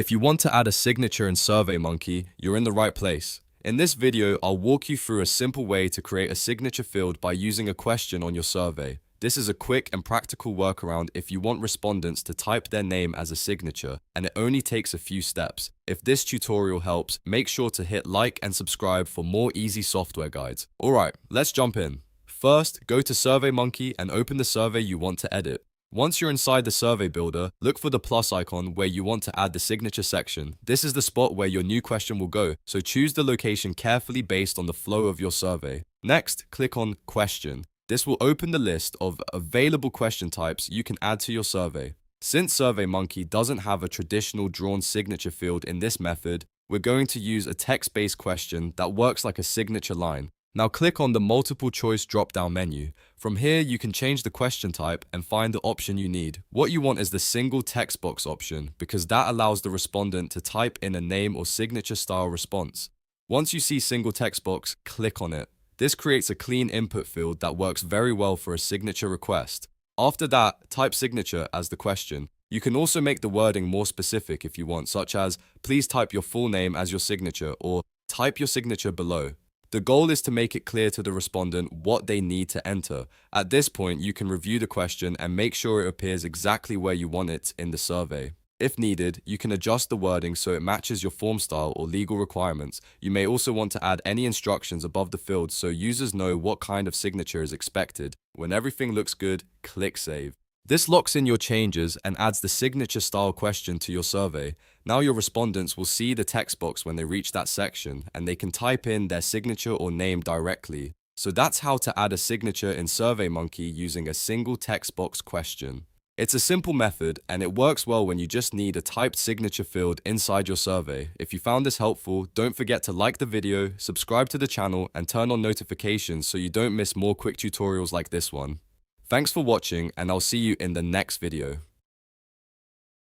If you want to add a signature in SurveyMonkey, you're in the right place. In this video, I'll walk you through a simple way to create a signature field by using a question on your survey. This is a quick and practical workaround if you want respondents to type their name as a signature, and it only takes a few steps. If this tutorial helps, make sure to hit like and subscribe for more easy software guides. Alright, let's jump in. First, go to SurveyMonkey and open the survey you want to edit. Once you're inside the survey builder, look for the plus icon where you want to add the signature section. This is the spot where your new question will go, so choose the location carefully based on the flow of your survey. Next, click on Question. This will open the list of available question types you can add to your survey. Since SurveyMonkey doesn't have a traditional drawn signature field in this method, we're going to use a text-based question that works like a signature line. Now click on the multiple choice drop-down menu. From here, you can change the question type and find the option you need. What you want is the single text box option because that allows the respondent to type in a name or signature style response. Once you see single text box, click on it. This creates a clean input field that works very well for a signature request. After that, type signature as the question. You can also make the wording more specific if you want, such as, please type your full name as your signature or type your signature below. The goal is to make it clear to the respondent what they need to enter. At this point, you can review the question and make sure it appears exactly where you want it in the survey. If needed, you can adjust the wording so it matches your form style or legal requirements. You may also want to add any instructions above the field so users know what kind of signature is expected. When everything looks good, click Save. This locks in your changes and adds the signature style question to your survey. Now your respondents will see the text box when they reach that section, and they can type in their signature or name directly. So that's how to add a signature in SurveyMonkey using a single text box question. It's a simple method, and it works well when you just need a typed signature field inside your survey. If you found this helpful, don't forget to like the video, subscribe to the channel, and turn on notifications so you don't miss more quick tutorials like this one. Thanks for watching, and I'll see you in the next video.